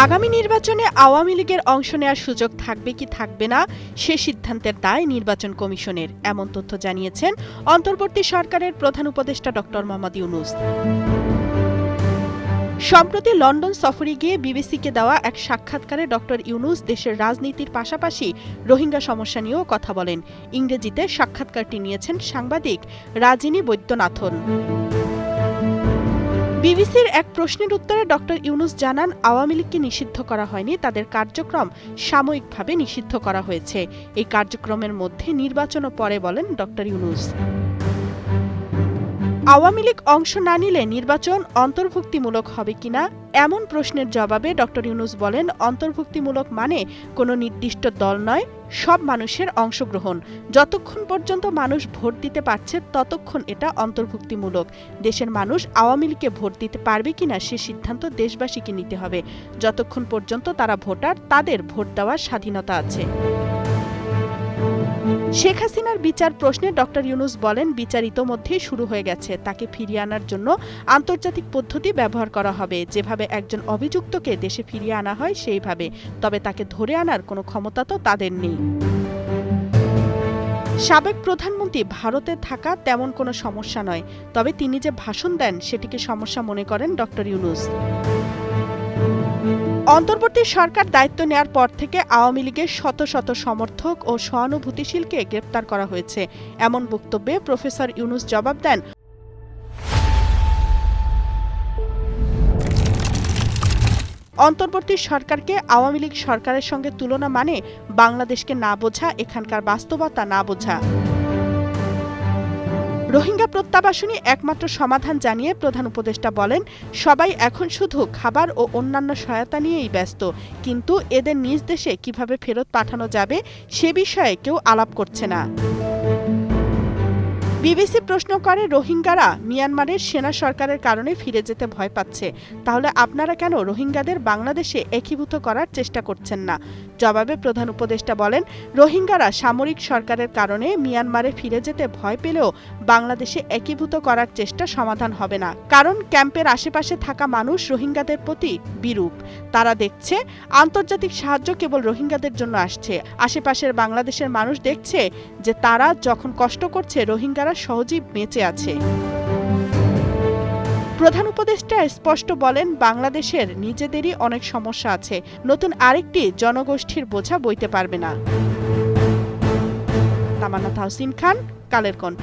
আগামী নির্বাচনে আওয়ামী লীগের অংশ নেওয়ার সুযোগ থাকবে কি থাকবে না সে সিদ্ধান্তের দায় নির্বাচন কমিশনের, এমন তথ্য জানিয়েছেন অন্তর্বর্তী সরকারের প্রধান উপদেষ্টা ড. মোহাম্মদ ইউনূস। সম্প্রতি লন্ডন সফরে গিয়ে বিবিসিকে দেওয়া এক সাক্ষাৎকারে ড. ইউনূস দেশের রাজনীতির পাশাপাশি রোহিঙ্গা সমস্যা নিয়েও কথা বলেন। ইংরেজিতে সাক্ষাৎকারটি নিয়েছেন সাংবাদিক রাজিনী বৈদ্যনাথন। বিবিসির এক প্রশ্নের উত্তরে ড. ইউনূস জানান, আওয়ামী লীগকে নিষিদ্ধ করা হয়নি, তাদের কার্যক্রম সাময়িকভাবে নিষিদ্ধ করা হয়েছে। এই কার্যক্রমের মধ্যে নির্বাচনও পড়ে বলেন ড. ইউনূস। আওয়ামী লীগ অংশ না নিলে নির্বাচন অন্তর্ভুক্তিমূলক হবে কিনা এমন প্রশ্নের জবাবে ড. ইউনূস বলেন, অন্তর্ভুক্তিমূলক মানে কোনো নির্দিষ্ট দল নয়, সব মানুষের অংশগ্রহণ। যতক্ষণ পর্যন্ত মানুষ ভোট দিতে পারছে ততক্ষণ এটা অন্তর্ভুক্তিমূলক। দেশের মানুষ আওয়ামী লীগকে ভোট দিতে পারবে কিনা সে সিদ্ধান্ত দেশবাসীকে নিতে হবে। যতক্ষণ পর্যন্ত তারা ভোটার, তাদের ভোট দেওয়ার স্বাধীনতা আছে। শেখ হাসিনার বিচার প্রশ্নে ড. ইউনূস বলেন, বিচার ইতোমধ্যেই শুরু হয়ে গেছে। তাকে ফিরিয়ে আনার জন্য আন্তর্জাতিক পদ্ধতি ব্যবহার করা হবে। যেভাবে একজন অভিযুক্তকে দেশে ফিরিয়ে আনা হয় সেইভাবে, তবে তাকে ধরে আনার কোনো ক্ষমতা তো তাদের নেই। সাবেক প্রধানমন্ত্রী ভারতে থাকা তেমন কোনো সমস্যা নয়, তবে তিনি যে ভাষণ দেন সেটিকে সমস্যা মনে করেন ড. ইউনূস। অন্তর্বর্তী সরকার দায়িত্ব নেয়ার পর থেকে আওয়ামী লীগের শত শত সমর্থক ও সহানুভূতিশীলকে গ্রেপ্তার করা হয়েছে, এমন বক্তব্যে প্রফেসর ইউনূস জবাব দেন, অন্তর্বর্তী সরকারকে আওয়ামী লীগ সরকারের সঙ্গে তুলনা মানে বাংলাদেশকে না বোঝা, এখানকার বাস্তবতা না বোঝা। রোহিঙ্গা প্রত্যাবাসনই একমাত্র সমাধান জানিয়ে প্রধান উপদেষ্টা বলেন, সবাই এখন শুধু খাবার ও অন্যান্য সহায়তা নিয়েই ব্যস্ত, কিন্তু এদের নিজ দেশে কিভাবে ফেরত পাঠানো যাবে সে বিষয়ে কেউ আলাপ করছে না। বিবিসি প্রশ্ন করে, রোহিঙ্গারা মিয়ানমারের সেনা সরকারের কারণে ফিরে যেতে ভয় পাচ্ছে, তাহলে আপনারা কেন রোহিঙ্গাদের বাংলাদেশে একীভূত করার চেষ্টা করছেন না? জবাবে প্রধান উপদেষ্টা বলেন, রোহিঙ্গারা সামরিক সরকারের কারণে মিয়ানমারে ফিরে যেতে ভয় পেলেও বাংলাদেশে একীভূত করার চেষ্টা সমাধান হবে না, কারণ ক্যাম্পের আশেপাশে থাকা মানুষ রোহিঙ্গাদের প্রতি বিরূপ। তারা দেখছে আন্তর্জাতিক সাহায্য কেবল রোহিঙ্গাদের জন্য আসছে। আশেপাশের বাংলাদেশের মানুষ দেখছে যে তারা যখন কষ্ট করছে রোহিঙ্গারা সহজেই বেঁচে আছে। প্রধান উপদেষ্টা স্পষ্ট বলেন, বাংলাদেশের নিজেদেরই অনেক সমস্যা আছে, নতুন আরেকটি জনগোষ্ঠীর বোঝা বইতে পারবে না। তামান্না তাহসিন খান, কালের কণ্ঠ।